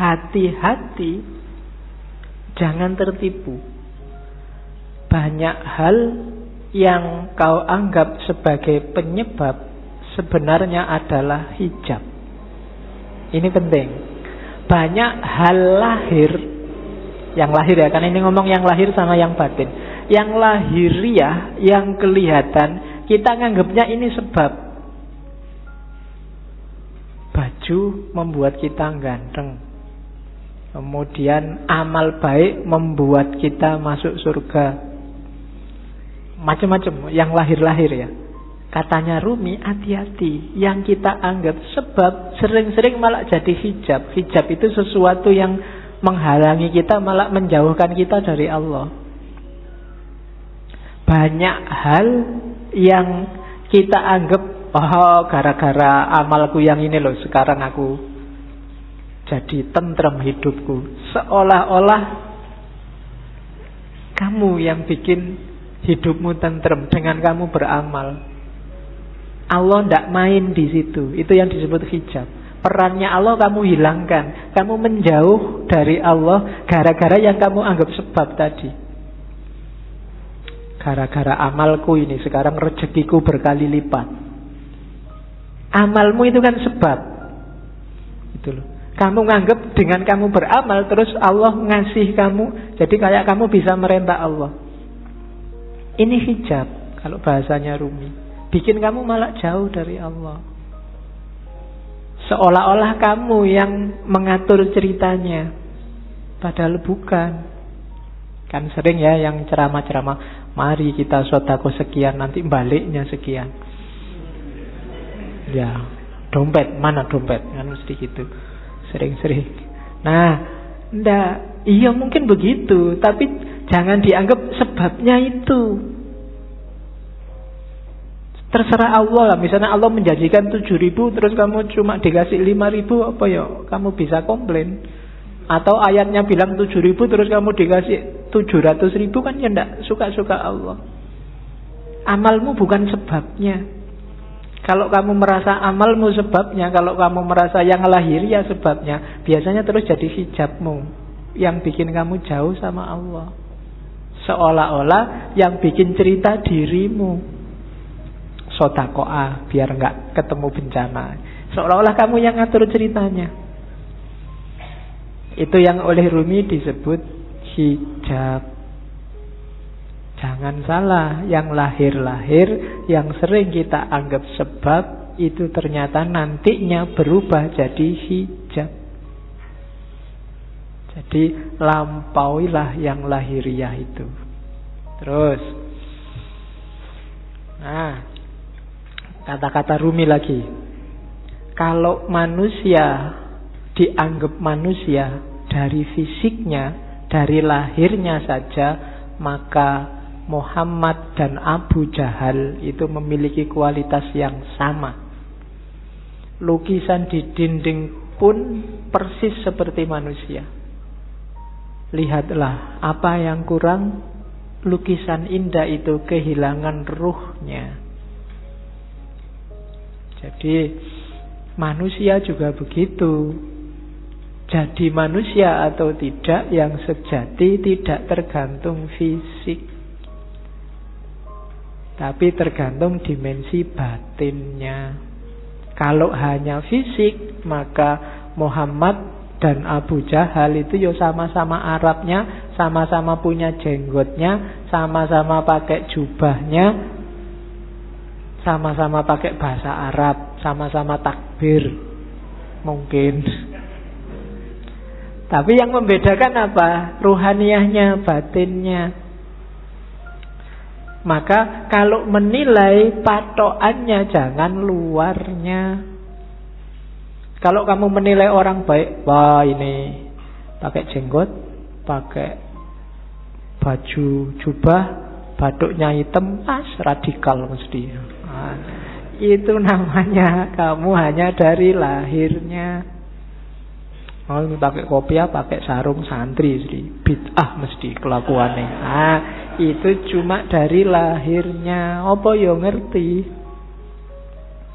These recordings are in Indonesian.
hati-hati, jangan tertipu. Banyak hal yang kau anggap sebagai penyebab sebenarnya adalah hijab. Ini penting. Banyak hal lahir, yang lahir ya, karena ini ngomong yang lahir sama yang batin. Yang lahiriah, yang kelihatan, kita nganggapnya ini sebab. Baju membuat kita ganteng. Kemudian amal baik membuat kita masuk surga. Macam-macam yang lahir-lahir ya. Katanya Rumi, hati-hati. Yang kita anggap sebab sering-sering malah jadi hijab. Hijab itu sesuatu yang menghalangi kita, malah menjauhkan kita dari Allah. Banyak hal yang kita anggap, oh gara-gara amalku yang ini loh, sekarang aku jadi tentrem hidupku. Seolah-olah kamu yang bikin hidupmu tentrem dengan kamu beramal. Allah tidak main di situ. Itu yang disebut hijab. Perannya Allah kamu hilangkan. Kamu menjauh dari Allah gara-gara yang kamu anggap sebab tadi. Gara-gara amalku ini sekarang rezekiku berkali lipat. Amalmu itu kan sebab. Itu loh. Kamu nganggap dengan kamu beramal terus Allah ngasih kamu. Jadi kayak kamu bisa merentah Allah. Ini hijab kalau bahasanya Rumi. Bikin kamu malah jauh dari Allah. Seolah-olah kamu yang mengatur ceritanya. Padahal bukan. Kan sering ya yang ceramah-ceramah, mari kita sedekah sekian, nanti baliknya sekian. Ya, dompet, mana dompet? Kan mesti gitu. Sering-sering. Nah, enggak, iya mungkin begitu, tapi jangan dianggap sebabnya itu. Terserah Allah lah. Misalnya Allah menjanjikan 7.000 terus kamu cuma dikasih 5.000, apa ya? Kamu bisa komplain. Atau ayatnya bilang 7.000 terus kamu dikasih 700.000, kan ya enggak suka-suka Allah. Amalmu bukan sebabnya. Kalau kamu merasa amalmu sebabnya, kalau kamu merasa yang lahiriah sebabnya, biasanya terus jadi hijabmu yang bikin kamu jauh sama Allah. Seolah-olah yang bikin cerita dirimu. Sodakoah biar enggak ketemu bencana. Seolah-olah kamu yang ngatur ceritanya. Itu yang oleh Rumi disebut hijab. Jangan salah, yang lahir-lahir, yang sering kita anggap sebab, itu ternyata nantinya berubah jadi hijab. Jadi lampauilah yang lahiriah itu. Terus, nah, kata-kata Rumi lagi. Kalau manusia dianggap manusia dari fisiknya, dari lahirnya saja, maka Muhammad dan Abu Jahal itu memiliki kualitas yang sama. Lukisan di dinding pun persis seperti manusia. Lihatlah, apa yang kurang? Lukisan indah itu kehilangan ruhnya. Jadi manusia juga begitu. Jadi manusia atau tidak yang sejati tidak tergantung fisik, tapi tergantung dimensi batinnya. Kalau hanya fisik, maka Muhammad dan Abu Jahal itu ya sama-sama Arabnya, sama-sama punya jenggotnya, sama-sama pakai jubahnya, sama-sama pakai bahasa Arab, sama-sama takbir. Mungkin. Tapi yang membedakan apa? Ruhaniyahnya, batinnya. Maka kalau menilai, patokannya jangan luarnya. Kalau kamu menilai orang baik, wah ini pakai jenggot, pakai baju jubah, batuknya hitam, radikal mesti. Nah, itu namanya kamu hanya dari lahirnya. Oh, ini pakai kopiah, pakai sarung santri, bid'ah mesti kelakuannya. Nah, itu cuma dari lahirnya. Apa yo ngerti?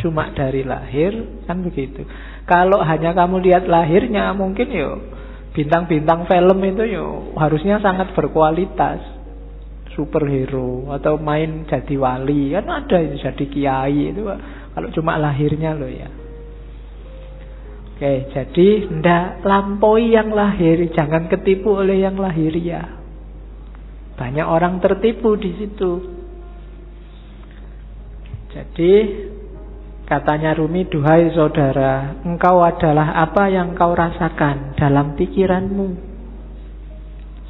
Cuma dari lahir, kan begitu. Kalau hanya kamu lihat lahirnya, mungkin yo Bintang-bintang film itu harusnya sangat berkualitas. Superhero atau main jadi wali, kan ada yang jadi kiai itu kalau cuma lahirnya loh ya. Oke, jadi ndak lampaui yang lahir, jangan ketipu oleh yang lahiriah. Banyak orang tertipu di situ. Jadi katanya Rumi, duhai saudara, engkau adalah apa yang kau rasakan dalam pikiranmu.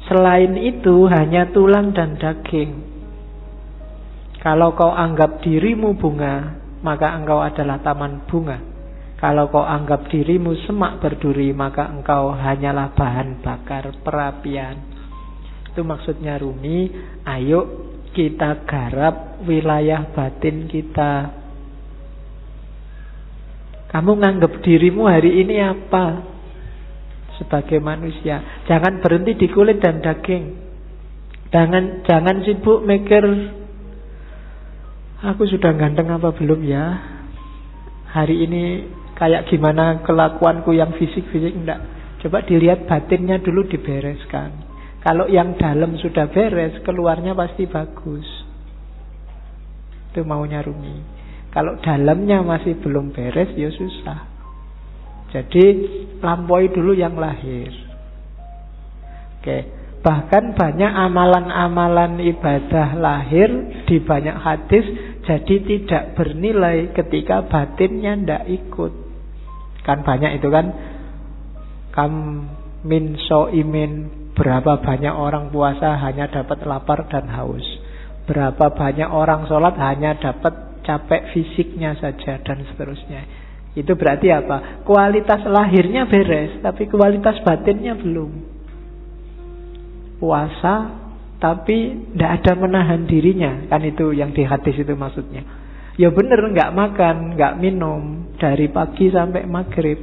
Selain itu hanya tulang dan daging. Kalau kau anggap dirimu bunga, maka engkau adalah taman bunga. Kalau kau anggap dirimu semak berduri, maka engkau hanyalah bahan bakar perapian. Itu maksudnya Rumi, ayo kita garap wilayah batin kita. Kamu nganggap dirimu hari ini apa? Sebagai manusia, jangan berhenti di kulit dan daging. Jangan sibuk mikir, aku sudah ganteng apa belum ya? Hari ini kayak gimana kelakuanku yang fisik-fisik, enggak. Coba dilihat batinnya dulu, dibereskan. Kalau yang dalam sudah beres, keluarnya pasti bagus. Itu maunya Rumi. Kalau dalamnya masih belum beres, ya susah. Jadi lampaui dulu yang lahir. Oke. Bahkan banyak amalan-amalan ibadah lahir di banyak hadis jadi tidak bernilai ketika batinnya tidak ikut. Kan banyak itu kan. Kam min so'imin, berapa banyak orang puasa hanya dapat lapar dan haus. Berapa banyak orang sholat hanya dapat capek fisiknya saja, dan seterusnya. Itu berarti apa? Kualitas lahirnya beres, tapi kualitas batinnya belum. Puasa, tapi tidak ada menahan dirinya. Kan itu yang di hadis itu maksudnya. Ya bener, nggak makan, nggak minum dari pagi sampai maghrib.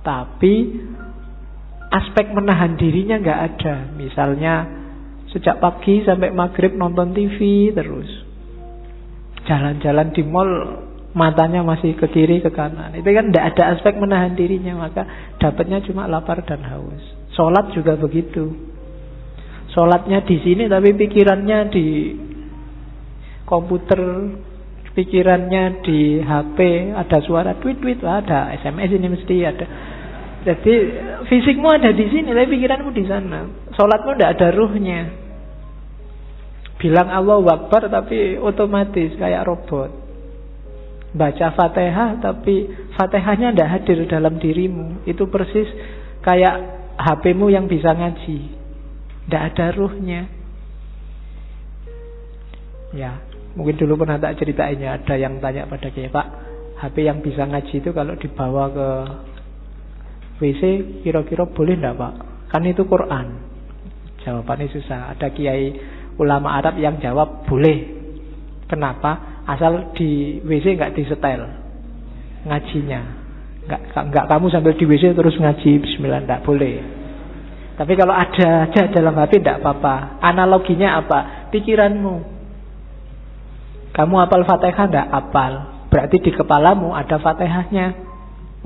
Tapi aspek menahan dirinya nggak ada. Misalnya sejak pagi sampai maghrib nonton TV terus. Jalan-jalan di mall, matanya masih ke kiri ke kanan. Itu kan tidak ada aspek menahan dirinya, maka dapatnya cuma lapar dan haus. Sholat juga begitu. Sholatnya di sini tapi pikirannya di komputer, pikirannya di HP, ada suara tweet-tweet, ada SMS ini mesti ada. Jadi fisikmu ada di sini tapi pikiranmu di sana. Sholatmu tidak ada ruhnya. Bilang Allahu Akbar tapi otomatis kayak robot. Baca Fatihah tapi Fatihahnya tidak hadir dalam dirimu. Itu persis kayak HP-mu yang bisa ngaji, tidak ada ruhnya. Ya, mungkin dulu pernah tak ceritainnya. Ada yang tanya pada Kiai, Pak, HP yang bisa ngaji itu kalau dibawa ke WC kira-kira boleh tidak Pak? Kan itu Quran. Jawabannya susah. Ada Kiai ulama Arab yang jawab boleh. Kenapa? Asal di WC nggak disetel ngajinya, nggak kamu sambil di WC terus ngaji Bismillah, nggak boleh. Tapi kalau ada aja dalam HP nggak apa-apa. Analoginya apa? Pikiranmu. Kamu hafal Fatihah nggak? Hafal. Berarti di kepalamu ada Fatihahnya.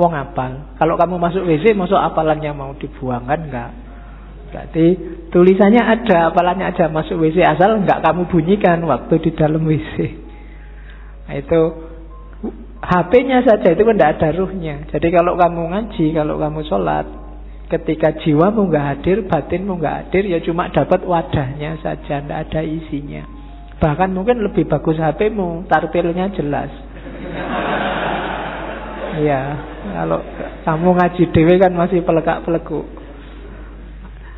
Wong hafal. Kalau kamu masuk WC, masuk hafalannya mau dibuang kan nggak? Berarti tulisannya ada, hafalannya aja, masuk WC asal nggak kamu bunyikan waktu di dalam WC. Nah, itu HP-nya saja itu kan tidak ada ruhnya. Jadi kalau kamu ngaji, kalau kamu sholat, ketika jiwamu nggak hadir, batinmu nggak hadir, ya cuma dapat wadahnya saja, tidak ada isinya. Bahkan mungkin lebih bagus HP-mu, tartilnya jelas. Iya, kalau kamu ngaji dewe kan masih pelekak-pelekuk.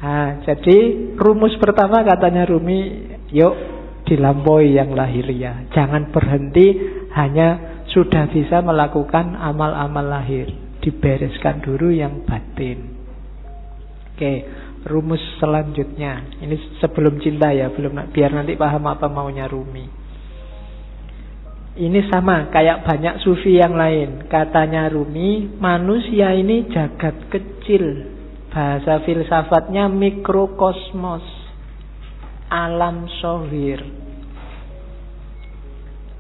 Nah, jadi rumus pertama katanya Rumi, yuk dilampaui yang lahiriah. Jangan berhenti hanya sudah bisa melakukan amal-amal lahir. Dibereskan dulu yang batin. Oke, rumus selanjutnya. Ini sebelum cinta ya, belum, biar nanti paham apa maunya Rumi. Ini sama kayak banyak sufi yang lain. Katanya Rumi, manusia ini jagat kecil. Bahasa filsafatnya mikrokosmos, alam sohir.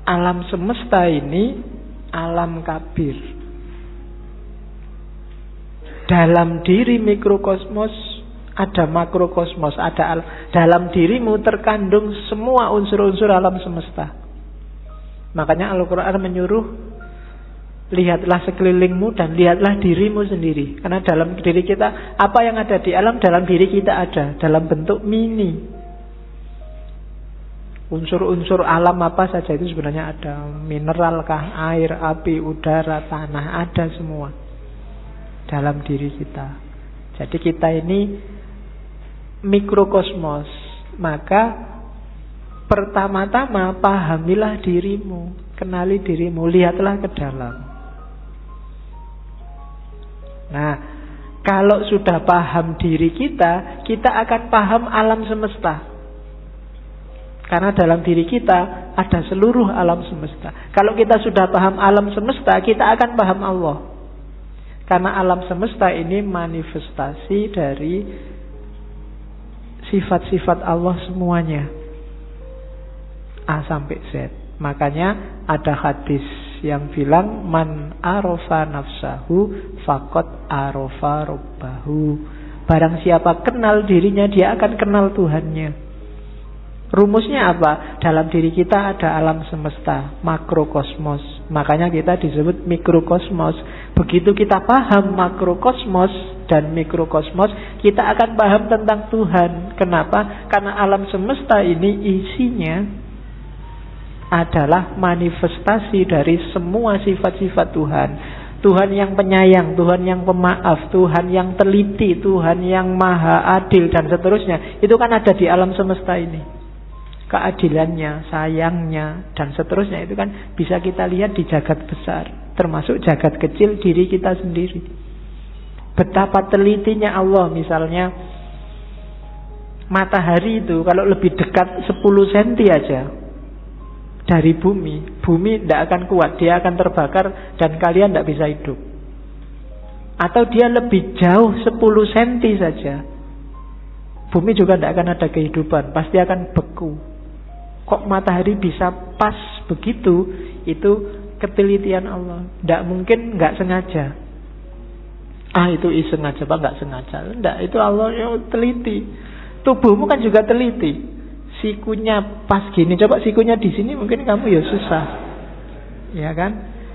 Alam semesta ini alam kabir. Dalam diri mikrokosmos ada makrokosmos, dalam dirimu terkandung semua unsur-unsur alam semesta. Makanya Al-Quran menyuruh, lihatlah sekelilingmu dan lihatlah dirimu sendiri. Karena dalam diri kita, apa yang ada di alam, dalam diri kita ada, dalam bentuk mini. Unsur-unsur alam apa saja itu sebenarnya ada. Mineral kah, air, api, udara, tanah, ada semua dalam diri kita. Jadi kita ini mikrokosmos. Maka pertama-tama pahamilah dirimu, kenali dirimu, lihatlah ke dalam. Nah, kalau sudah paham diri kita, kita akan paham alam semesta. Karena dalam diri kita ada seluruh alam semesta. Kalau kita sudah paham alam semesta, kita akan paham Allah. Karena alam semesta ini manifestasi dari sifat-sifat Allah semuanya, A sampai Z. Makanya ada hadis yang bilang, man arofa nafsahu faqad arofa robbahu. Barang siapa kenal dirinya, dia akan kenal Tuhannya. Rumusnya apa? Dalam diri kita ada alam semesta, makrokosmos. Makanya kita disebut mikrokosmos. Begitu kita paham makrokosmos dan mikrokosmos, kita akan paham tentang Tuhan. Kenapa? Karena alam semesta ini isinya adalah manifestasi dari semua sifat-sifat Tuhan. Tuhan yang penyayang, Tuhan yang pemaaf, Tuhan yang teliti, Tuhan yang maha adil, dan seterusnya. Itu kan ada di alam semesta ini. Keadilannya, sayangnya, dan seterusnya itu kan bisa kita lihat di jagat besar, termasuk jagat kecil diri kita sendiri. Betapa telitinya Allah. Misalnya matahari itu kalau lebih dekat 10 cm aja dari bumi, bumi tidak akan kuat, dia akan terbakar dan kalian tidak bisa hidup. Atau dia lebih jauh 10 cm saja, bumi juga tidak akan ada kehidupan, pasti akan beku. Kok matahari bisa pas begitu? Itu ketelitian Allah. Tidak mungkin nggak sengaja. Itu iseng aja, Pak, nggak sengaja. Tidak, itu Allah yang teliti. Tubuhmu kan juga teliti. Sikunya pas gini, coba sikunya di sini, mungkin kamu ya susah, ya kan?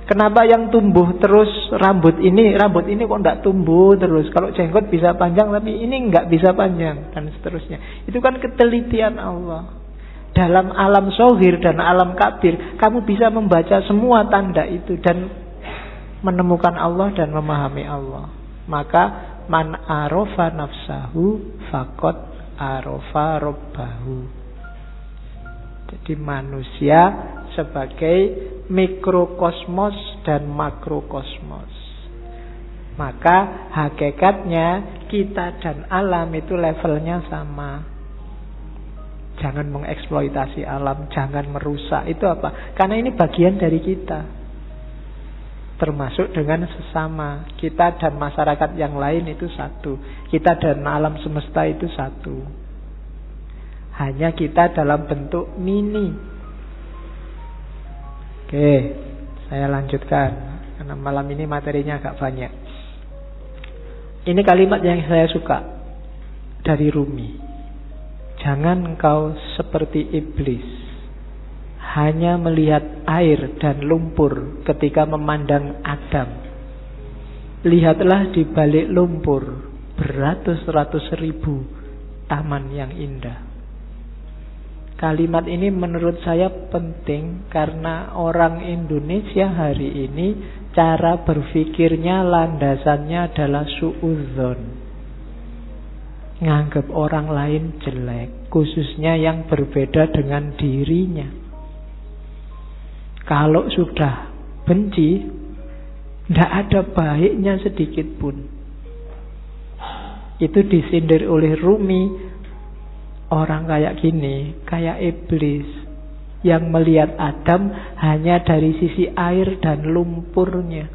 Kenapa yang tumbuh terus rambut ini kok nggak tumbuh terus? Kalau jenggot bisa panjang, tapi ini nggak bisa panjang, dan seterusnya. Itu kan ketelitian Allah. Dalam alam zohir dan alam kabir, kamu bisa membaca semua tanda itu dan menemukan Allah dan memahami Allah. Maka man arofa nafsahu faqad arofa robbahu. Jadi manusia sebagai mikrokosmos dan makrokosmos. Maka hakikatnya kita dan alam itu levelnya sama. Jangan mengeksploitasi alam, jangan merusak. Itu apa? Karena ini bagian dari kita. Termasuk dengan sesama. Kita dan masyarakat yang lain itu satu. Kita dan alam semesta itu satu. Hanya kita dalam bentuk mini. Oke, saya lanjutkan. Karena malam ini materinya agak banyak. Ini kalimat yang saya suka dari Rumi. Jangan engkau seperti iblis, hanya melihat air dan lumpur ketika memandang Adam. Lihatlah di balik lumpur beratus-ratus ribu taman yang indah. Kalimat ini menurut saya penting karena orang Indonesia hari ini cara berpikirnya landasannya adalah suudzon. Nganggap orang lain jelek, khususnya yang berbeda dengan dirinya. Kalau sudah benci, tidak ada baiknya sedikit pun. Itu disindir oleh Rumi. Orang kayak gini, kayak iblis, yang melihat Adam hanya dari sisi air dan lumpurnya.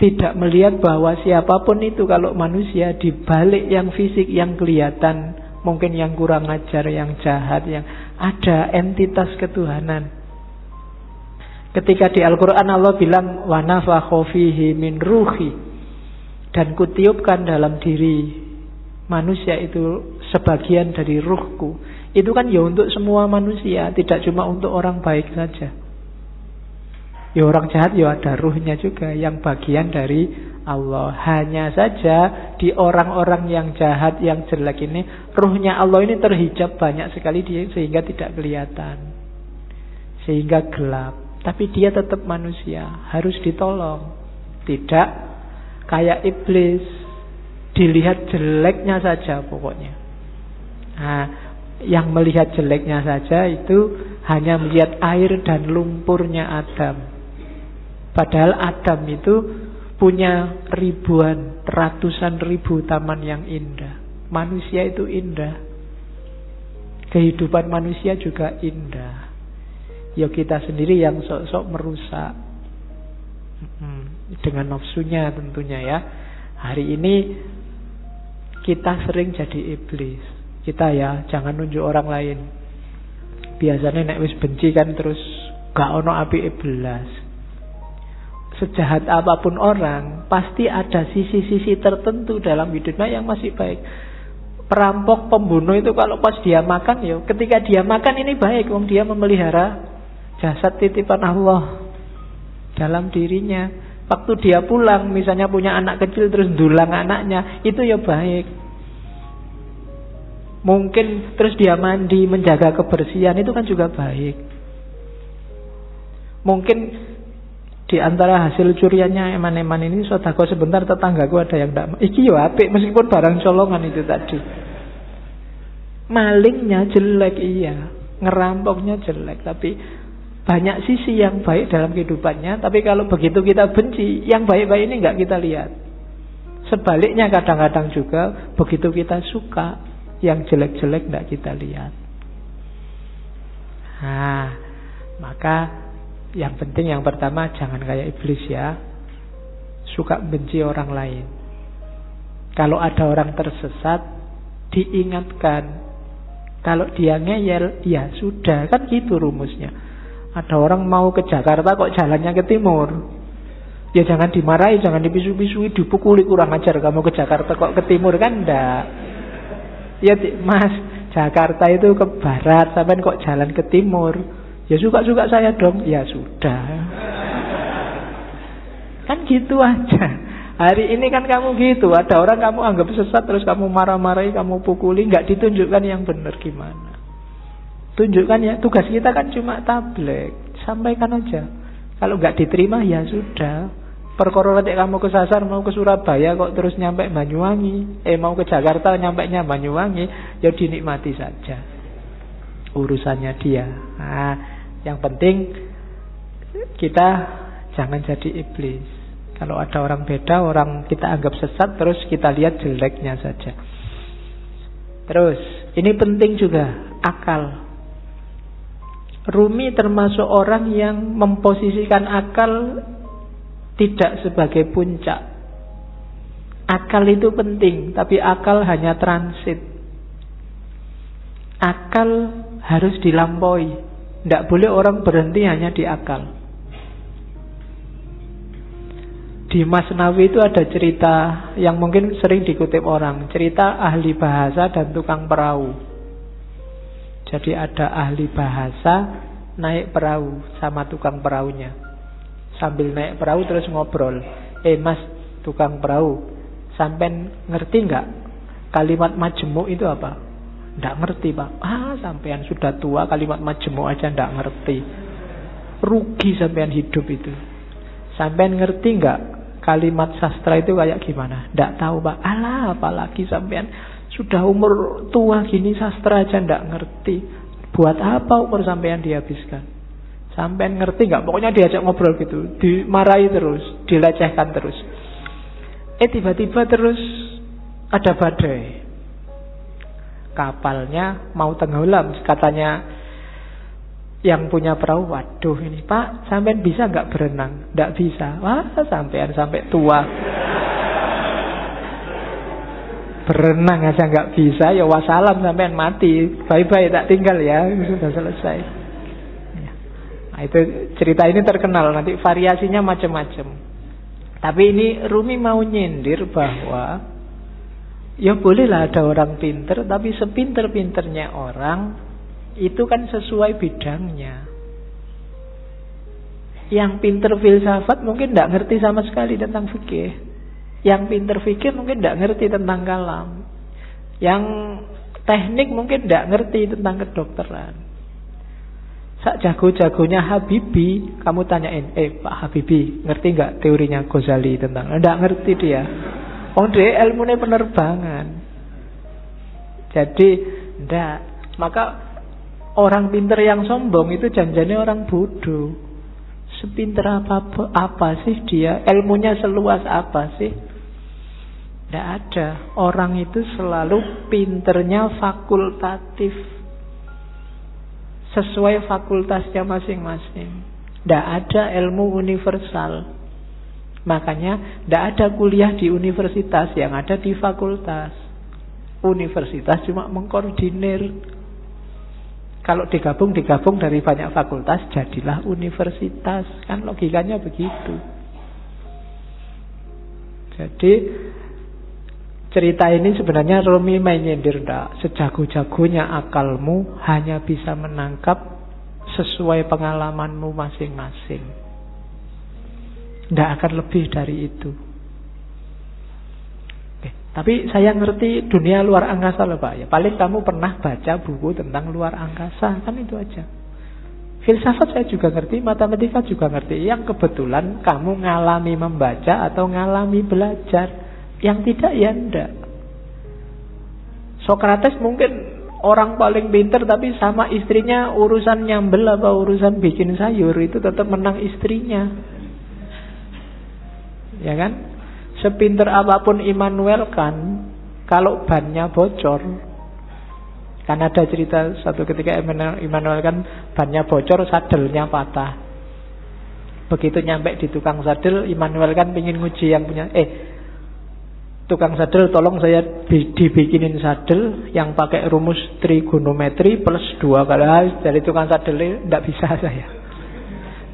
Tidak melihat bahwa siapapun itu, kalau manusia, di balik yang fisik yang kelihatan, mungkin yang kurang ajar, yang jahat, yang ada entitas ketuhanan. Ketika di Al-Quran Allah bilang wa nafakha fihi min ruhi, dan kutiupkan dalam diri manusia itu sebagian dari ruhku. Itu kan ya untuk semua manusia, tidak cuma untuk orang baik saja. Ya orang jahat ya ada ruhnya juga, yang bagian dari Allah. Hanya saja di orang-orang yang jahat, yang jelek ini, ruhnya Allah ini terhijab banyak sekali sehingga tidak kelihatan, sehingga gelap. Tapi dia tetap manusia, harus ditolong. Tidak kayak iblis, dilihat jeleknya saja pokoknya. Nah, yang melihat jeleknya saja itu hanya melihat air dan lumpurnya Adam. Padahal Adam itu punya ribuan, ratusan ribu taman yang indah. Manusia itu indah. Kehidupan manusia juga indah. Ya kita sendiri yang sok-sok merusak dengan nafsunya tentunya ya. Hari ini kita sering jadi iblis. Kita ya jangan nunjuk orang lain. Biasanya nek wis benci kan terus gak ono apike belas. Sejahat apapun orang, pasti ada sisi-sisi tertentu dalam hidupnya yang masih baik. Perampok, pembunuh itu kalau pas dia makan ya, ketika dia makan ini baik, wong dia memelihara jasad titipan Allah dalam dirinya. Waktu dia pulang, misalnya punya anak kecil terus ndulang anaknya, itu ya baik. Mungkin terus dia mandi, menjaga kebersihan, itu kan juga baik. Mungkin di antara hasil curiannya eman-eman ini, sedekah sebentar tetanggaku ada yang tidak, iki yo apik meskipun barang colongan itu tadi. Malingnya jelek iya, ngerampoknya jelek, tapi banyak sisi yang baik dalam kehidupannya. Tapi kalau begitu kita benci, yang baik-baik ini nggak kita lihat. Sebaliknya kadang-kadang juga begitu kita suka, yang jelek-jelek nggak kita lihat. Nah, maka yang penting yang pertama jangan kayak iblis ya, suka benci orang lain. Kalau ada orang tersesat, diingatkan. Kalau dia ngeyel, ya sudah, kan gitu rumusnya. Ada orang mau ke Jakarta kok jalannya ke timur, ya jangan dimarahi, jangan dipisu-pisui, dipukuli, kurang ajar kamu ke Jakarta kok ke timur, kan enggak. Ya mas, Jakarta itu ke barat, sampai kok jalan ke timur, ya suka-suka saya dong. Ya sudah, kan gitu aja. Hari ini kan kamu gitu, ada orang kamu anggap sesat, terus kamu marah-marahi, kamu pukuli, nggak ditunjukkan yang benar gimana. Tunjukkan ya, tugas kita kan cuma tabligh, sampaikan aja. Kalau nggak diterima ya sudah. Perkara nanti kamu kesasar mau ke Surabaya kok terus nyampe Banyuwangi, mau ke Jakarta nyampainya Banyuwangi, ya dinikmati saja. Urusannya dia. Nah, yang penting kita jangan jadi iblis. Kalau ada orang beda, orang kita anggap sesat, terus kita lihat jeleknya saja. Terus, ini penting juga, akal. Rumi termasuk orang yang memposisikan akal tidak sebagai puncak. Akal itu penting, tapi akal hanya transit. Akal harus dilampaui. Tidak boleh orang berhenti hanya di akal. Di Masnawi itu ada cerita yang mungkin sering dikutip orang, cerita ahli bahasa dan tukang perahu. Jadi ada ahli bahasa naik perahu sama tukang perahunya. Sambil naik perahu terus ngobrol, mas tukang perahu, sampean ngerti nggak kalimat majemuk itu apa? Nggak ngerti pak. Sampean sudah tua kalimat majemuk aja nggak ngerti, rugi sampean hidup itu. Sampean ngerti nggak kalimat sastra itu kayak gimana? Nggak tahu pak. Alah, apalagi sampean sudah umur tua gini sastra aja nggak ngerti. Buat apa umur sampean dihabiskan? Sampean ngerti nggak? Pokoknya diajak ngobrol gitu, dimarahi terus, dilecehkan terus. Tiba-tiba terus ada badai. Kapalnya mau tenggelam, katanya yang punya perahu, waduh ini pak, sampean bisa nggak berenang? Nggak bisa. Wah, sampean sampai tua berenang aja nggak bisa, ya wassalam, sampean mati, bye-bye, tak tinggal ya, sudah selesai. Ya. itu cerita ini terkenal, nanti variasinya macam-macam. Tapi ini Rumi mau nyindir bahwa ya bolehlah ada orang pinter, tapi sepinter-pinternya orang itu kan sesuai bidangnya. Yang pinter filsafat mungkin tidak ngerti sama sekali tentang fikih. Yang pinter fikih mungkin tidak ngerti tentang kalam. Yang teknik mungkin tidak ngerti tentang kedokteran. Sak jago-jagonya Habibie, kamu tanyain, Pak Habibie, ngerti nggak teorinya Ghazali tentang? Nggak ngerti dia. Dia ilmunya penerbangan. Jadi ndak. Maka orang pinter yang sombong itu janjane orang bodoh. Sepinter apa sih dia? Ilmunya seluas apa sih? Tidak ada. Orang itu selalu pinternya fakultatif, sesuai fakultasnya masing-masing. Tidak ada ilmu universal. Makanya tidak ada kuliah di universitas, yang ada di fakultas. Universitas cuma mengkoordinir. Kalau digabung dari banyak fakultas, jadilah universitas. Kan logikanya begitu. Jadi cerita ini sebenarnya Rumi main nyindir, ndak. Sejago-jagonya akalmu hanya bisa menangkap sesuai pengalamanmu masing-masing. Ndak akan lebih dari itu. Tapi saya ngerti dunia luar angkasa loh Pak. Ya, paling kamu pernah baca buku tentang luar angkasa, kan itu aja. Filsafat saya juga ngerti, matematika juga ngerti. Yang kebetulan kamu ngalami membaca atau ngalami belajar. Yang tidak ya enggak. Sokrates mungkin orang paling pinter, tapi sama istrinya urusan nyambel apa urusan bikin sayur itu tetap menang istrinya. Ya kan? Sepinter apapun Immanuel kan, kalau bannya bocor, kan ada cerita satu ketika Immanuel kan bannya bocor, sadelnya patah. Begitu nyampe di tukang sadel, Immanuel kan pengen nguji yang punya, tukang sadel tolong saya dibikinin sadel yang pakai rumus trigonometri plus 2 kali. Dari tukang sadel tidak bisa saya.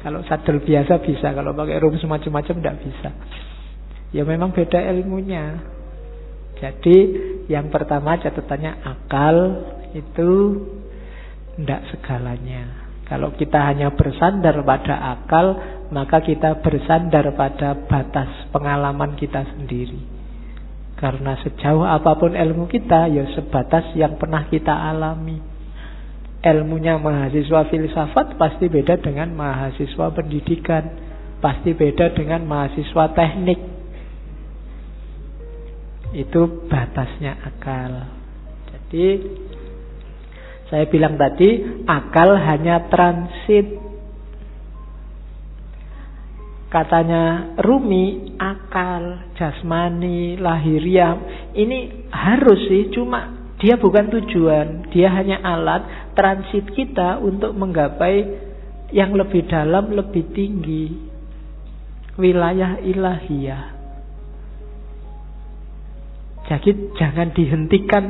Kalau sadel biasa bisa, kalau pakai rumus macam-macam tidak bisa. Ya memang beda ilmunya. Jadi yang pertama catatannya akal itu tidak segalanya. Kalau kita hanya bersandar pada akal, maka kita bersandar pada batas pengalaman kita sendiri. Karena sejauh apapun ilmu kita, ya sebatas yang pernah kita alami. Ilmunya mahasiswa filsafat pasti beda dengan mahasiswa pendidikan, pasti beda dengan mahasiswa teknik. Itu batasnya akal. Jadi saya bilang tadi, akal hanya transit. Katanya Rumi, akal jasmani, lahiriah ini harus sih, cuma dia bukan tujuan. Dia hanya alat transit kita untuk menggapai yang lebih dalam, lebih tinggi, wilayah ilahiyah. Jadi jangan dihentikan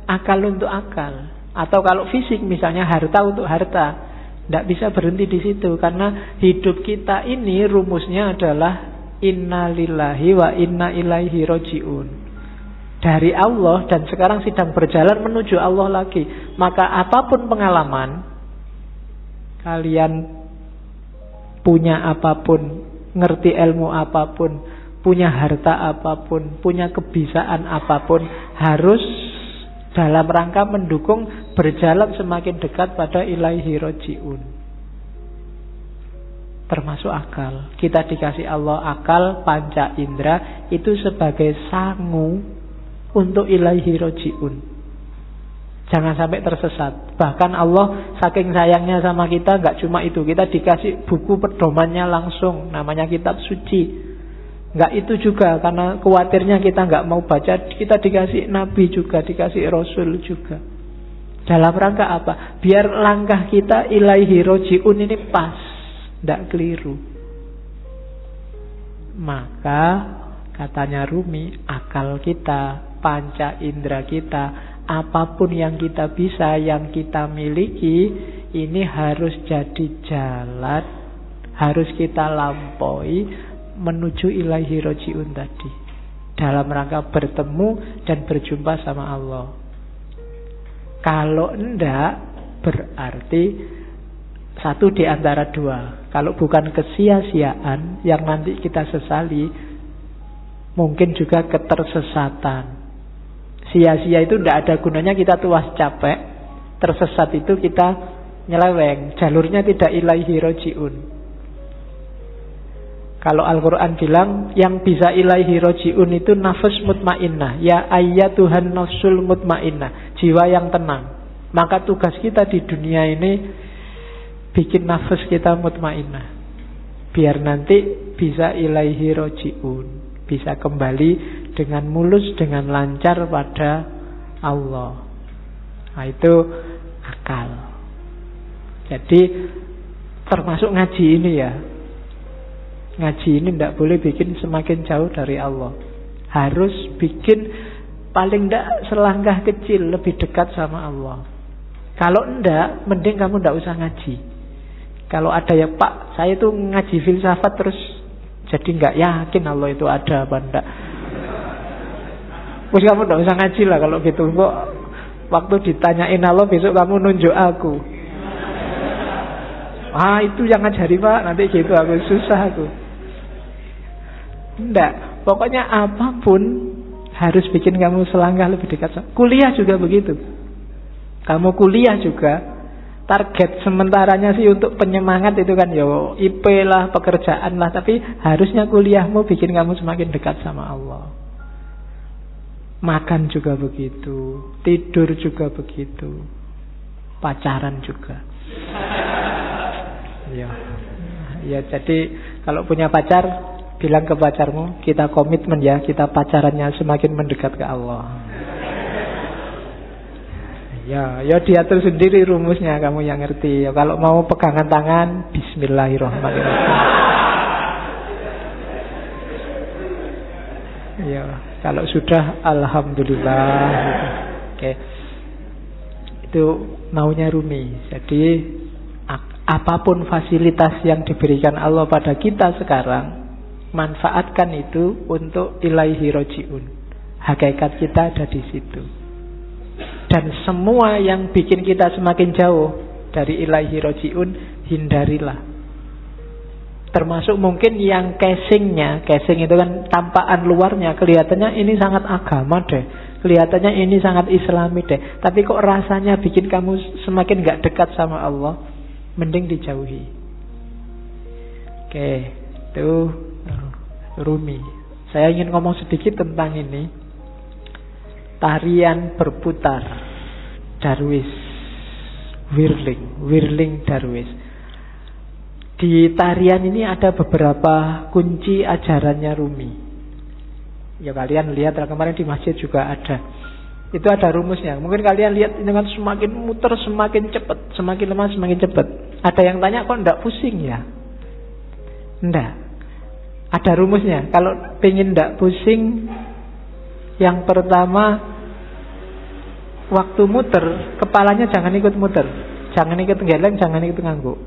akal untuk akal. Atau kalau fisik misalnya harta untuk harta, tidak bisa berhenti di situ. Karena hidup kita ini rumusnya adalah inna lillahi wa inna ilaihi roji'un. Dari Allah dan sekarang sedang berjalan menuju Allah lagi. Maka apapun pengalaman, kalian punya apapun, ngerti ilmu apapun, punya harta apapun, punya kebisaan apapun, harus dalam rangka mendukung berjalan semakin dekat pada ilaihi roji'un. Termasuk akal. Kita dikasih Allah akal, panca indera, itu sebagai sangu untuk ilaihi roji'un. Jangan sampai tersesat. Bahkan Allah saking sayangnya sama kita, gak cuma itu, kita dikasih buku pedomannya langsung, namanya kitab suci. Enggak itu juga, karena khawatirnya kita enggak mau baca, kita dikasih nabi juga, dikasih rasul juga. Dalam rangka apa? Biar langkah kita ilaihi roji'un ini pas, enggak keliru. Maka katanya Rumi, akal kita, panca indera kita, apapun yang kita bisa, yang kita miliki, ini harus jadi jalan, harus kita lampaui menuju ilaihi roji'un tadi, dalam rangka bertemu dan berjumpa sama Allah. Kalau enggak, berarti satu di antara dua. Kalau bukan kesia-siaan yang nanti kita sesali, mungkin juga ketersesatan. Sia-sia itu tidak ada gunanya, kita tuas capek. Tersesat itu kita nyeleweng, jalurnya tidak ilaihi roji'un. Kalau Al-Quran bilang yang bisa ilaihi roji'un itu nafas mutmainnah. Ya ayyatuhan nafsul mutmainnah, jiwa yang tenang. Maka tugas kita di dunia ini bikin nafas kita mutmainnah, biar nanti bisa ilaihi roji'un, bisa kembali dengan mulus, dengan lancar pada Allah. Nah, itu akal. Jadi termasuk ngaji ini ya. Ngaji ini tidak boleh bikin semakin jauh dari Allah. Harus bikin paling tidak selangkah kecil lebih dekat sama Allah. Kalau enggak, mending kamu tidak usah ngaji. Kalau ada ya Pak, saya itu ngaji filsafat terus jadi nggak yakin Allah itu ada apa enggak. Terus kamu tidak usah ngaji lah kalau gitu. Kok waktu ditanyain Allah besok kamu nunjuk aku. Ah itu yang ngajari Pak, nanti gitu aku susah aku. Enggak, pokoknya apapun harus bikin kamu selangkah lebih dekat. Kuliah juga begitu. Kamu kuliah juga, target sementaranya sih untuk penyemangat itu kan ya IP lah, pekerjaan lah. Tapi harusnya kuliahmu bikin kamu semakin dekat sama Allah. Makan juga begitu, tidur juga begitu, pacaran juga. Ya jadi kalau punya pacar, bilang ke pacarmu, kita komitmen ya, kita pacarannya semakin mendekat ke Allah. Ya diatur sendiri rumusnya, kamu yang ngerti. Ya, kalau mau pegangan tangan, bismillahirrahmanirrahim. Ya, kalau sudah alhamdulillah. Oke. Itu maunya Rumi. Jadi apapun fasilitas yang diberikan Allah pada kita sekarang, manfaatkan itu untuk ilaihi roji'un. Hakikat kita ada di situ. Dan semua yang bikin kita semakin jauh dari ilaihi roji'un, hindarilah. Termasuk mungkin yang casingnya, casing itu kan tampakan luarnya, kelihatannya ini sangat agama deh, kelihatannya ini sangat islami deh, tapi kok rasanya bikin kamu semakin gak dekat sama Allah, mending dijauhi. Oke, itu Rumi. Saya ingin ngomong sedikit tentang ini. Tarian berputar Darwis, Whirling Darwis. Di tarian ini ada beberapa kunci ajarannya Rumi. Ya kalian lihat kemarin di masjid juga ada. Itu ada rumusnya. Mungkin kalian lihat dengan semakin muter semakin cepat, semakin lemah semakin cepat. Ada yang tanya kok enggak pusing ya? Enggak. Ada rumusnya. Kalau pengen enggak pusing, yang pertama, waktu muter, kepalanya jangan ikut muter, jangan ikut geleng, jangan ikut ngangguk.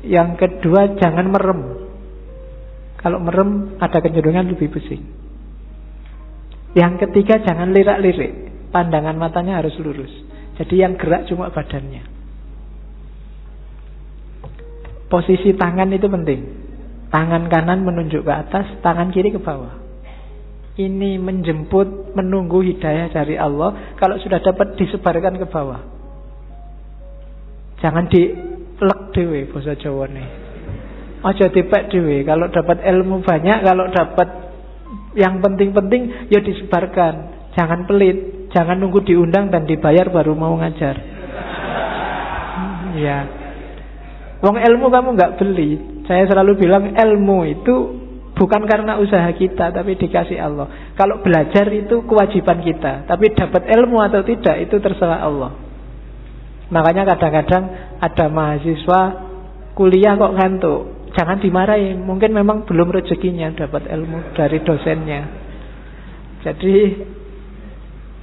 Yang kedua, jangan merem. Kalau merem, ada kecenderungan lebih pusing. Yang ketiga, jangan lirak-lirik, pandangan matanya harus lurus. Jadi yang gerak cuma badannya. Posisi tangan itu penting. Tangan kanan menunjuk ke atas, tangan kiri ke bawah. Ini menjemput, menunggu hidayah dari Allah. Kalau sudah dapat, disebarkan ke bawah. Jangan dilek dewe basa Jawane. Aja dipek dewe. Kalau dapat ilmu banyak, kalau dapat yang penting-penting, ya disebarkan. Jangan pelit, jangan nunggu diundang dan dibayar baru mau ngajar. Ya. Wong ilmu kamu nggak beli. Saya selalu bilang ilmu itu bukan karena usaha kita, tapi dikasih Allah. Kalau belajar itu kewajiban kita, tapi dapat ilmu atau tidak itu terserah Allah. Makanya kadang-kadang ada mahasiswa kuliah kok ngantuk, jangan dimarahi. Mungkin memang belum rezekinya dapat ilmu dari dosennya. Jadi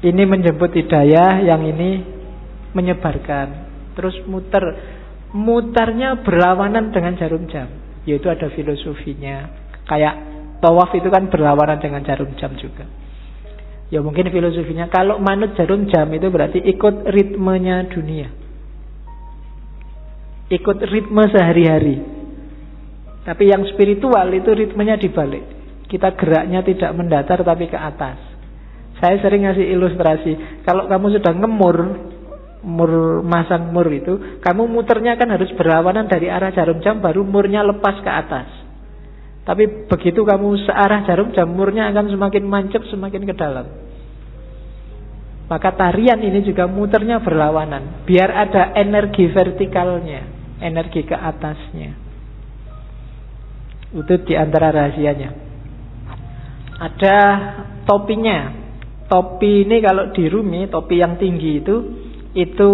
ini menjemput hidayah, yang ini menyebarkan. terus muternya berlawanan dengan jarum jam. Yaitu ada filosofinya. Kayak tawaf itu kan berlawanan dengan jarum jam juga. Ya mungkin filosofinya kalau manut jarum jam itu berarti ikut ritmenya dunia, ikut ritme sehari-hari. Tapi yang spiritual itu ritmenya dibalik. Kita geraknya tidak mendatar tapi ke atas. Saya sering ngasih ilustrasi, kalau kamu sudah masang mur itu, kamu muternya kan harus berlawanan dari arah jarum jam, baru murnya lepas ke atas. Tapi begitu kamu searah jarum jam, murnya akan semakin mancep, semakin ke dalam. Maka tarian ini juga muternya berlawanan, biar ada energi vertikalnya, energi ke atasnya. Itu diantara rahasianya. Ada topinya. Topi ini kalau di Rumi, topi yang tinggi itu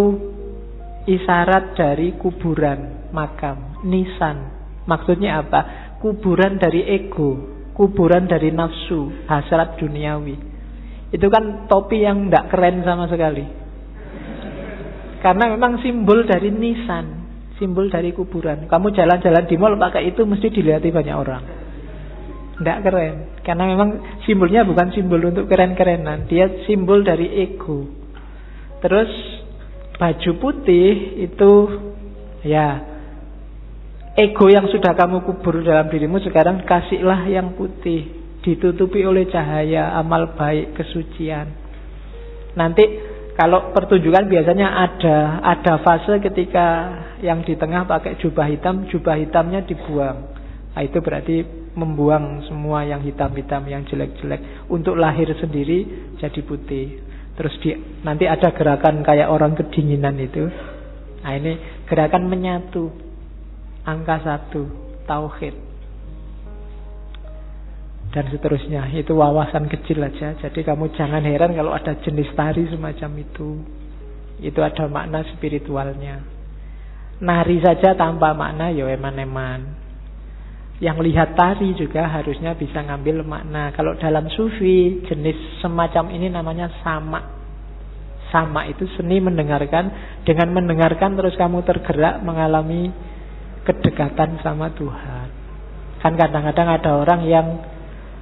isyarat dari kuburan, makam, nisan. Maksudnya apa? Kuburan dari ego, kuburan dari nafsu, hasrat duniawi. Itu kan topi yang tidak keren sama sekali. Karena memang simbol dari nisan, simbol dari kuburan. Kamu jalan-jalan di mall pakai itu mesti dilihat banyak orang. Tidak keren. Karena memang simbolnya bukan simbol untuk keren-kerenan. Dia simbol dari ego. Terus baju putih itu ya ego yang sudah kamu kubur dalam dirimu, sekarang kasihlah yang putih, ditutupi oleh cahaya amal baik, kesucian. Nanti kalau pertunjukan biasanya ada fase ketika yang di tengah pakai jubah hitamnya dibuang. Nah, itu berarti membuang semua yang hitam-hitam, yang jelek-jelek, untuk lahir sendiri jadi putih. Terus nanti ada gerakan kayak orang kedinginan itu. Nah, ini gerakan menyatu, angka 1, tauhid, dan seterusnya. Itu wawasan kecil aja. Jadi kamu jangan heran kalau ada jenis tari semacam itu. Itu ada makna spiritualnya. Nari saja tanpa makna ya eman-eman. Yang lihat tari juga harusnya bisa ngambil makna. Kalau dalam sufi, jenis semacam ini namanya sama. Sama itu seni mendengarkan. Dengan mendengarkan terus kamu tergerak mengalami kedekatan sama Tuhan. Kan kadang-kadang ada orang yang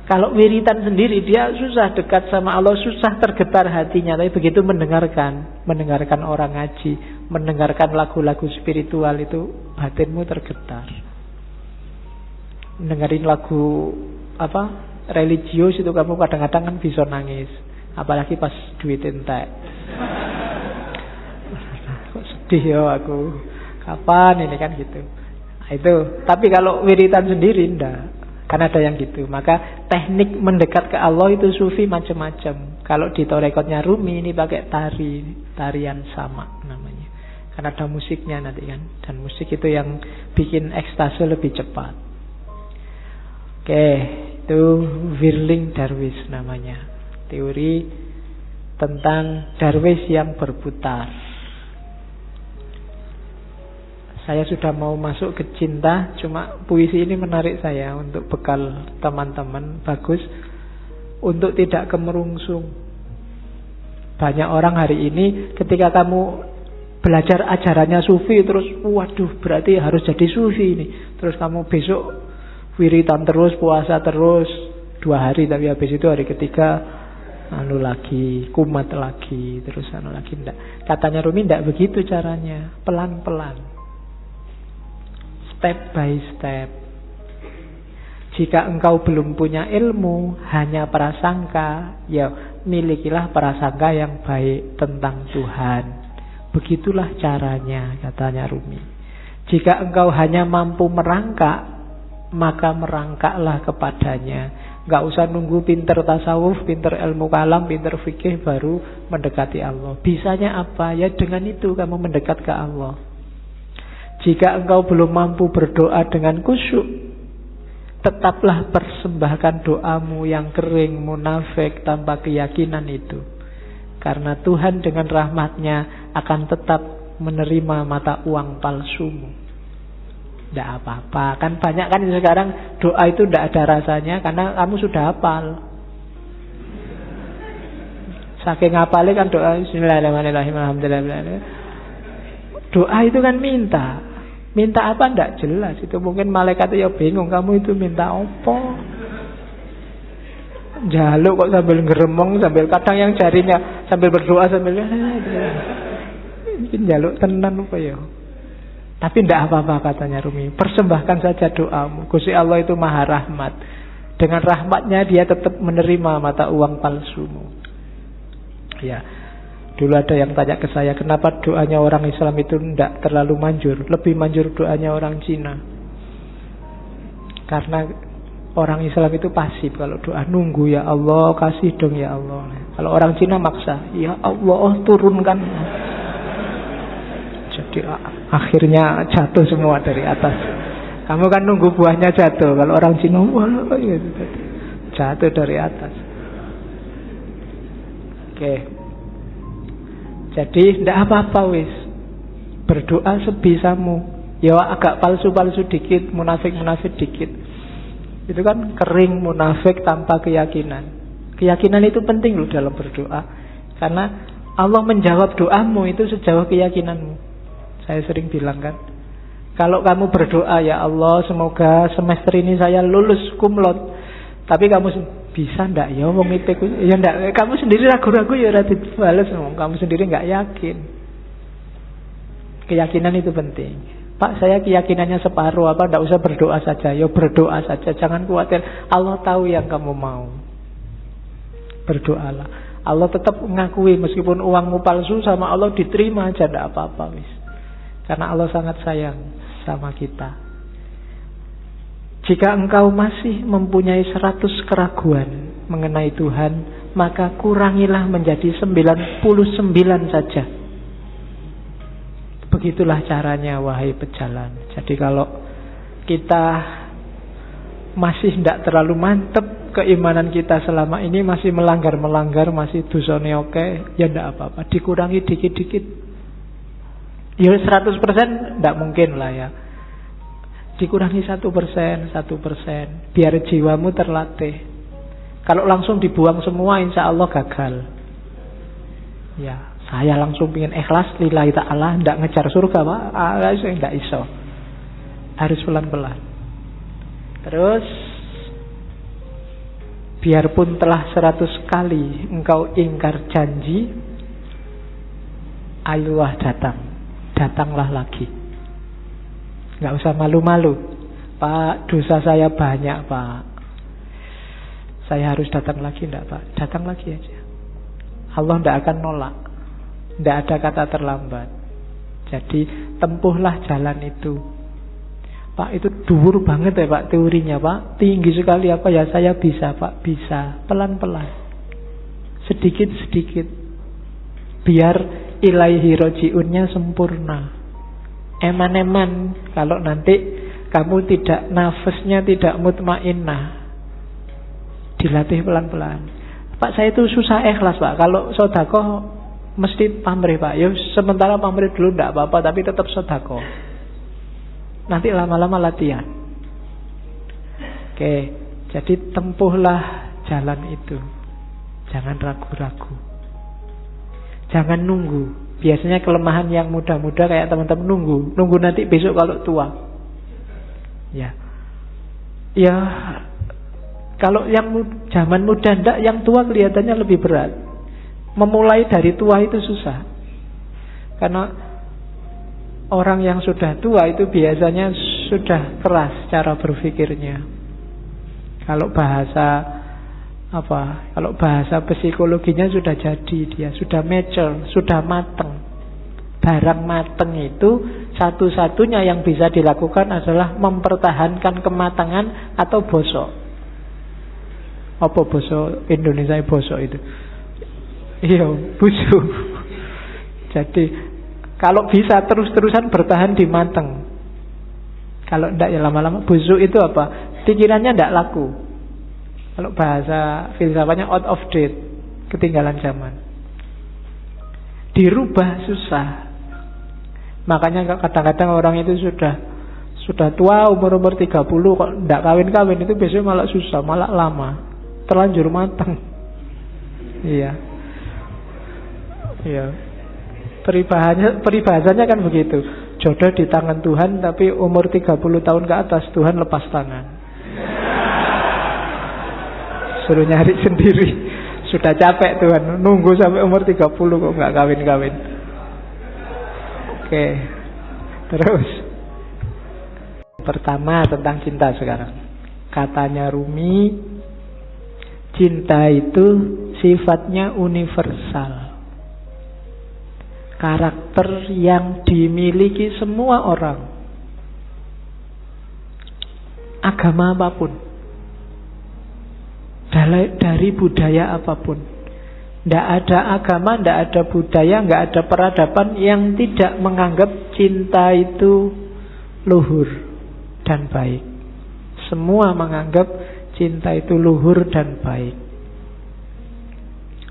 kalau wiritan sendiri dia susah dekat sama Allah, susah tergetar hatinya. Tapi begitu mendengarkan orang ngaji, mendengarkan lagu-lagu spiritual, itu batinmu tergetar. Dengerin lagu religius itu kamu kadang-kadang kan bisa nangis, apalagi pas duit entek. Kok sedih ya aku, kapan ini kan gitu. Nah, itu. Tapi kalau wiritan sendiri enggak, kan ada yang gitu. Maka teknik mendekat ke Allah itu sufi macam-macam. Kalau di torekotnya Rumi ini pakai tarian sama namanya. Karena ada musiknya nanti kan, dan musik itu yang bikin ekstase lebih cepat. Oke, itu Whirling Dervish namanya. Teori tentang darwis yang berputar. Saya sudah mau masuk ke cinta, cuma puisi ini menarik saya untuk bekal teman-teman. Bagus untuk tidak kemerungsung. Banyak orang hari ini ketika kamu belajar ajarannya sufi, terus waduh berarti harus jadi sufi ini. Terus kamu besok wiritan terus, puasa terus 2 hari, tapi habis itu hari ketiga lagi, kumat lagi, terus lagi. Enggak. Katanya Rumi enggak begitu caranya, pelan-pelan, step by step. Jika engkau belum punya ilmu, hanya prasangka, ya milikilah prasangka yang baik tentang Tuhan. Begitulah caranya, katanya Rumi. Jika engkau hanya mampu merangkak, maka merangkaklah kepadanya. Gak usah nunggu pinter tasawuf, pinter ilmu kalam, pinter fikih baru mendekati Allah. Bisanya apa? Ya dengan itu kamu mendekat ke Allah. Jika engkau belum mampu berdoa dengan khusyuk, tetaplah persembahkan doamu yang kering, munafik, tanpa keyakinan itu. Karena Tuhan dengan rahmatnya akan tetap menerima mata uang palsumu. Tidak apa-apa. Kan banyak kan sekarang doa itu tidak ada rasanya karena kamu sudah hafal. Saking hafalnya kan doa Bismillahirrahmanirrahim, alhamdulillah. Doa itu kan minta. Minta apa ndak jelas. Itu mungkin malaikat ya bingung, kamu itu minta apa? Jaluk kok sambil ngeremong, sambil kadang yang jarinya sambil berdoa sambil mungkin jaluk tenan apa ya. Tapi ndak apa-apa katanya Rumi. Persembahkan saja doamu. Gusti Allah itu Maha Rahmat. Dengan rahmatnya dia tetap menerima mata uang palsumu. Ya. Dulu ada yang tanya ke saya, kenapa doanya orang Islam itu tidak terlalu manjur, lebih manjur doanya orang Cina. Karena orang Islam itu pasif, kalau doa nunggu, ya Allah kasih dong ya Allah. Kalau orang Cina maksa, ya Allah turunkan. Jadi akhirnya jatuh semua dari atas. Kamu kan nunggu buahnya jatuh. Kalau orang Cina, wah, jatuh dari atas. Oke. Jadi tidak apa-apa wis. Berdoa sebisamu. Ya agak palsu-palsu dikit, munafik-munafik dikit. Itu kan kering munafik tanpa keyakinan. Keyakinan itu penting loh dalam berdoa. Karena Allah menjawab doamu itu sejauh keyakinanmu. Saya sering bilang kan, kalau kamu berdoa, ya Allah semoga semester ini saya lulus kumlot. Tapi kamu bisa ndak ya wong IPK ya ndak, kamu sendiri ragu-ragu ya ora dibales, kamu sendiri nggak yakin. Keyakinan itu penting. Pak, saya keyakinannya separuh, apa ndak usah berdoa saja. Ya berdoa saja, jangan khawatir. Allah tahu yang kamu mau. Berdoalah. Allah tetap mengakui meskipun uangmu palsu, sama Allah diterima aja, ndak apa-apa wis. Karena Allah sangat sayang sama kita. Jika engkau masih mempunyai 100 keraguan mengenai Tuhan, maka kurangilah menjadi 99 saja. Begitulah caranya, wahai pejalan. Jadi kalau kita masih tidak terlalu mantep keimanan kita selama ini, masih melanggar-melanggar, masih dosane oke, ya tidak apa-apa, dikurangi dikit-dikit. Ya 100% tidak mungkin lah ya. Dikurangi 1%, biar jiwamu terlatih. Kalau langsung dibuang semua, insya Allah gagal. Ya, saya langsung ingin ikhlas lillahi ta'ala, tidak ngejar surga Pak, tidak iso. Harus pelan-pelan. Terus, biarpun telah 100 kali engkau ingkar janji, ayolah datanglah lagi. Nggak usah malu-malu. Pak, dosa saya banyak Pak, saya harus datang lagi. Enggak Pak, datang lagi aja. Allah tidak akan nolak. Tidak ada kata terlambat. Jadi tempuhlah jalan itu. Pak, itu dhuwur banget ya Pak teorinya Pak, tinggi sekali apa ya. Saya bisa Pak, bisa. Pelan-pelan, sedikit-sedikit, biar ilaihi roji'unnya sempurna. Eman-eman, kalau nanti kamu tidak, nafasnya tidak mutmainnah, dilatih pelan-pelan. Pak, saya itu susah ikhlas Pak, kalau sedekah mesti pamrih Pak. Ya sementara pamrih dulu tidak apa-apa, tapi tetap sedekah. Nanti lama-lama latihan. Oke, jadi tempuhlah jalan itu. Jangan ragu-ragu, jangan nunggu. Biasanya kelemahan yang muda-muda kayak teman-teman nunggu nanti besok kalau tua. Ya, kalau yang zaman muda ndak, yang tua kelihatannya lebih berat. Memulai dari tua itu susah. Karena orang yang sudah tua itu biasanya sudah keras cara berpikirnya. Kalau bahasa psikologinya sudah jadi, dia sudah mature, sudah mateng. Barang mateng itu satu-satunya yang bisa dilakukan adalah mempertahankan kematangan atau bosok. Apa bosok Indonesia bosok itu? Iya, busuk. Jadi kalau bisa terus-terusan bertahan di mateng. Kalau enggak ya lama-lama busuk. Itu apa? Pikirannya enggak laku. Kalau bahasa filsafatnya out of date, ketinggalan zaman. Dirubah susah. Makanya kadang-kadang orang itu sudah tua, umur 30 kok tidak kawin-kawin, itu biasanya malah susah, malah lama, terlanjur matang. Iya. Peribahasanya kan begitu. Jodoh di tangan Tuhan, tapi umur 30 tahun ke atas Tuhan lepas tangan. Suruh nyari sendiri. Sudah capek Tuhan, nunggu sampai umur 30 kok nggak kawin-kawin. Oke. Terus pertama tentang cinta sekarang. Katanya Rumi, cinta itu sifatnya universal. Karakter yang dimiliki semua orang, agama apapun, dari budaya apapun. Tidak ada agama, tidak ada budaya, tidak ada peradaban yang tidak menganggap cinta itu luhur dan baik. Semua menganggap cinta itu luhur dan baik.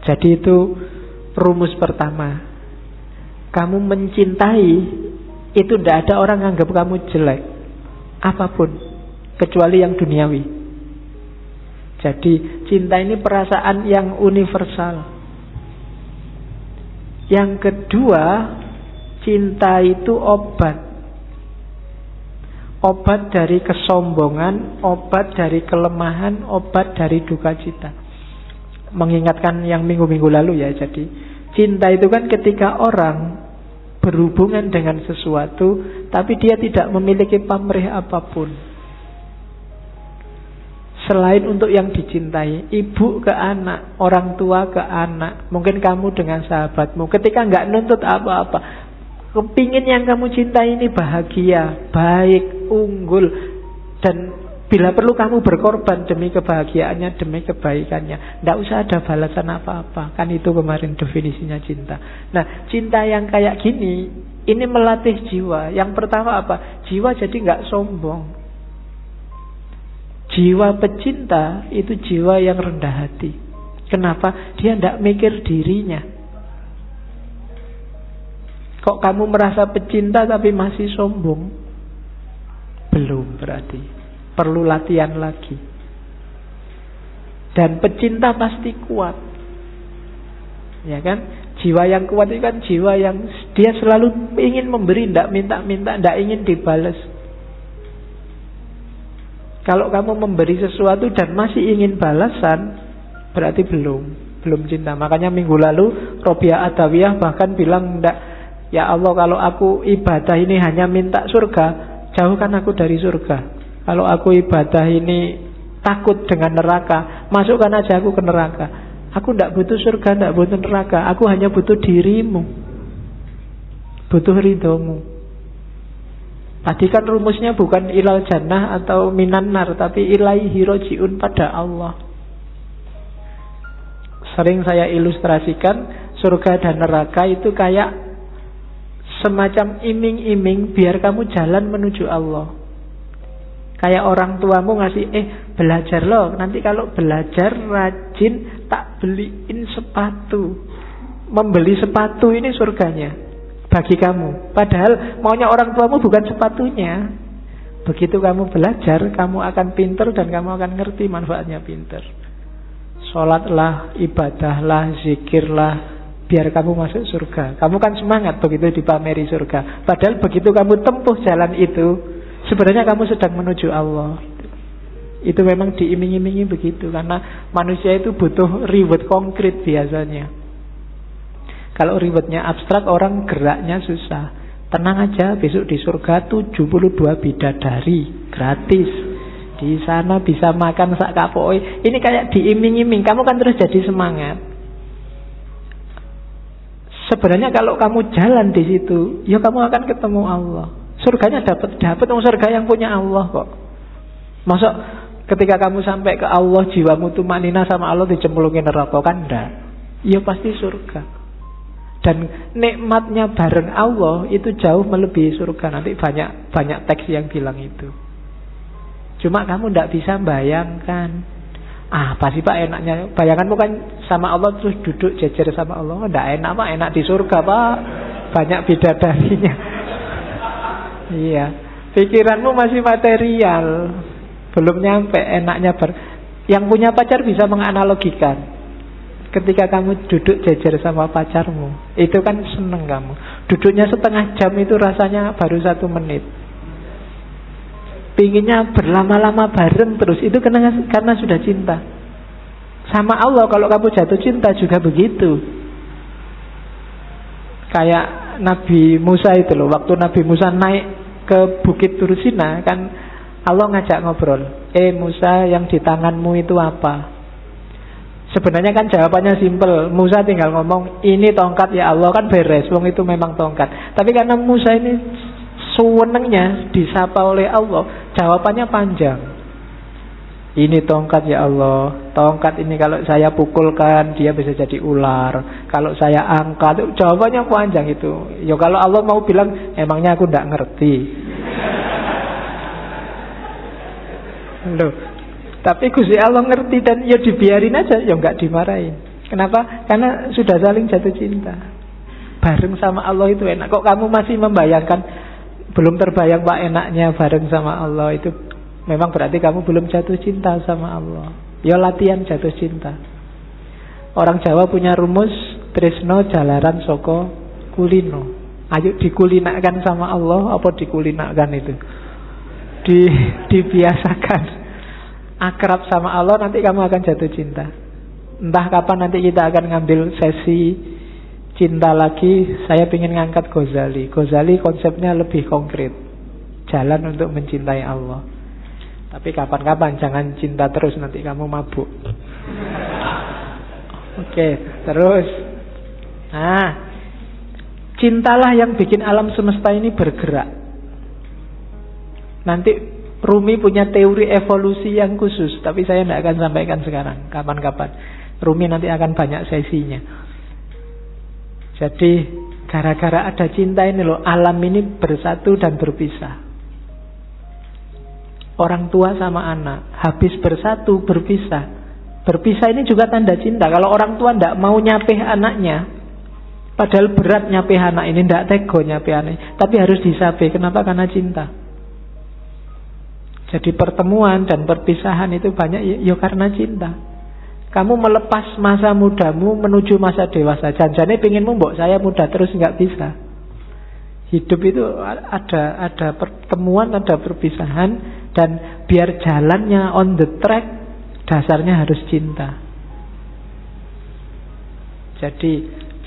Jadi itu rumus pertama. Kamu mencintai, itu tidak ada orang menganggap kamu jelek apapun, kecuali yang duniawi. Jadi cinta ini perasaan yang universal. Yang kedua, cinta itu obat. Obat dari kesombongan, obat dari kelemahan, obat dari duka cita. Mengingatkan yang minggu-minggu lalu ya. Jadi cinta itu kan ketika orang berhubungan dengan sesuatu, tapi dia tidak memiliki pamrih apapun selain untuk yang dicintai. Ibu ke anak, orang tua ke anak, mungkin kamu dengan sahabatmu, ketika nggak nuntut apa-apa, kepingin yang kamu cintai ini bahagia, baik, unggul, dan bila perlu kamu berkorban demi kebahagiaannya, demi kebaikannya. Nggak usah ada balasan apa-apa. Kan itu kemarin definisinya cinta. Nah, cinta yang kayak gini, ini melatih jiwa. Yang pertama apa? Jiwa jadi nggak sombong. Jiwa pecinta itu jiwa yang rendah hati. Kenapa? Dia tidak mikir dirinya. Kok kamu merasa pecinta tapi masih sombong? Belum berarti. Perlu latihan lagi. Dan pecinta pasti kuat. Ya kan? Jiwa yang kuat itu kan jiwa yang dia selalu ingin memberi, tidak minta-minta, tidak ingin dibalas. Kalau kamu memberi sesuatu dan masih ingin balasan, berarti belum cinta. Makanya minggu lalu Robiah Adawiyah bahkan bilang, enggak, ya Allah, kalau aku ibadah ini hanya minta surga, jauhkan aku dari surga. Kalau aku ibadah ini takut dengan neraka, masukkan aja aku ke neraka. Aku tidak butuh surga, tidak butuh neraka. Aku hanya butuh dirimu, butuh ridhomu. Tadi kan rumusnya bukan ilal jannah atau minan nar, tapi ilaihi roji'un, pada Allah. Sering saya ilustrasikan surga dan neraka itu kayak semacam iming-iming biar kamu jalan menuju Allah. Kayak orang tuamu ngasih, belajar loh, nanti kalau belajar rajin tak beliin sepatu. Membeli sepatu ini surganya bagi kamu. Padahal maunya orang tuamu bukan sepatunya. Begitu kamu belajar, kamu akan pinter dan kamu akan ngerti manfaatnya pinter. Sholatlah, ibadahlah, zikirlah, biar kamu masuk surga. Kamu kan semangat begitu dipameri surga. Padahal begitu kamu tempuh jalan itu, sebenarnya kamu sedang menuju Allah. Itu memang diiming-imingi begitu. Karena manusia itu butuh reward konkret biasanya. Kalau rewardnya abstrak, orang geraknya susah. Tenang aja, besok di surga 72 bidadari gratis. Di sana bisa makan sak kapoi. Ini kayak diiming-iming. Kamu kan terus jadi semangat. Sebenarnya kalau kamu jalan di situ, ya kamu akan ketemu Allah. Surganya dapat surga yang punya Allah kok. Masuk ketika kamu sampai ke Allah, jiwamu tumanina sama Allah dicemplungin neraka, kan enggak? Ya pasti surga. Dan nikmatnya bareng Allah itu jauh melebihi surga. Nanti banyak teks yang bilang itu. Cuma kamu tidak bisa bayangkan. Apa sih Pak enaknya? Bayanganmu kan sama Allah terus duduk jejer sama Allah. Tidak enak Pak, enak di surga Pak. Banyak bidadarinya. Iya. Pikiranmu masih material. Belum nyampe enaknya. Yang punya pacar bisa menganalogikan. Ketika kamu duduk jejer sama pacarmu, itu kan seneng kamu. Duduknya setengah jam itu rasanya baru 1 menit. Pinginnya berlama-lama bareng terus, itu karena sudah cinta. Sama Allah kalau kamu jatuh cinta juga begitu. Kayak Nabi Musa itu loh, waktu Nabi Musa naik ke Bukit Tursina kan Allah ngajak ngobrol. Musa, yang di tanganmu itu apa? Sebenarnya kan jawabannya simpel. Musa tinggal ngomong, ini tongkat ya Allah, kan beres. Wong itu memang tongkat. Tapi karena Musa ini sewenengnya disapa oleh Allah, jawabannya panjang. Ini tongkat ya Allah. Tongkat ini kalau saya pukulkan dia bisa jadi ular. Kalau saya angkat, jawabannya panjang itu. Ya kalau Allah mau bilang, emangnya aku tidak ngerti. Loh, tapi Gusti Allah ngerti dan ya dibiarin aja, ya nggak dimarahin. Kenapa? Karena sudah saling jatuh cinta. Bareng sama Allah itu enak. Kok kamu masih membayangkan, belum terbayang Pak enaknya bareng sama Allah, itu memang berarti kamu belum jatuh cinta sama Allah. Ya latihan jatuh cinta. Orang Jawa punya rumus, tresno jalaran soko kulino. Ayo dikulinakan sama Allah, apa dikulinakan itu? Dibiasakan akrab sama Allah, nanti kamu akan jatuh cinta. Entah kapan nanti kita akan ngambil sesi cinta lagi. Saya ingin ngangkat Ghazali. Ghazali konsepnya lebih konkret, jalan untuk mencintai Allah. Tapi kapan-kapan, jangan cinta terus, nanti kamu mabuk. Oke, terus. Nah, cintalah yang bikin alam semesta ini bergerak. Nanti Rumi punya teori evolusi yang khusus, tapi saya tidak akan sampaikan sekarang. Kapan-kapan Rumi nanti akan banyak sesinya. Jadi gara-gara ada cinta ini loh, alam ini bersatu dan berpisah. Orang tua sama anak habis bersatu berpisah. Berpisah ini juga tanda cinta. Kalau orang tua tidak mau nyapih anaknya, padahal berat nyapih anak ini, tidak tego nyapih anak, tapi harus disapih. Kenapa? Karena cinta. Jadi pertemuan dan perpisahan itu banyak ya karena cinta. Kamu melepas masa mudamu menuju masa dewasa. Janjane pengenmu mbok saya muda terus, nggak bisa. Hidup itu ada pertemuan, ada perpisahan, dan biar jalannya on the track, dasarnya harus cinta. Jadi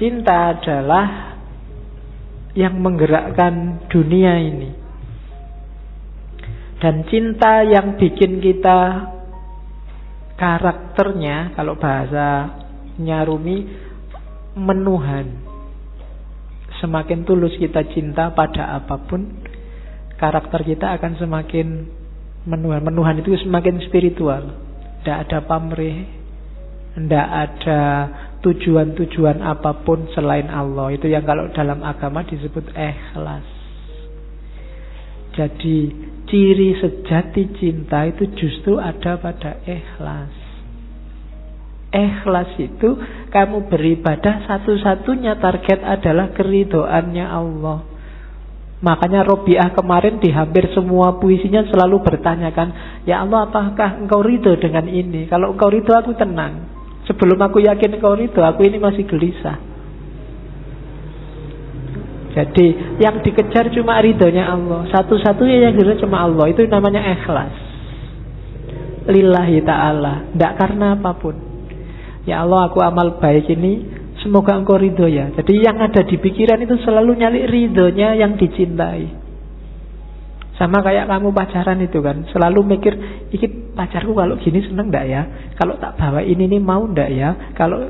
cinta adalah yang menggerakkan dunia ini. Dan cinta yang bikin kita karakternya, kalau bahasanya Rumi, menuhan. Semakin tulus kita cinta pada apapun, karakter kita akan semakin menuhan. Menuhan itu semakin spiritual. Tidak ada pamrih, tidak ada tujuan-tujuan apapun selain Allah. Itu yang kalau dalam agama disebut ikhlas. Jadi ciri sejati cinta itu justru ada pada ikhlas. Ikhlas itu kamu beribadah, satu-satunya target adalah keridhoannya Allah. Makanya Robiah kemarin di hampir semua puisinya selalu bertanyakan, ya Allah, apakah engkau ridho dengan ini? Kalau engkau ridho aku tenang. Sebelum aku yakin engkau ridho, aku ini masih gelisah. Jadi yang dikejar cuma ridhonya Allah. Satu-satunya yang dikejar cuma Allah. Itu namanya ikhlas. Lillahi ta'ala. Tidak karena apapun. Ya Allah, aku amal baik ini, semoga engkau ridho ya. Jadi yang ada di pikiran itu selalu nyali ridhonya yang dicintai. Sama kayak kamu pacaran itu kan, selalu mikir, iki pacarku kalau gini seneng enggak ya? Kalau tak bawa ini nih mau enggak ya? Kalau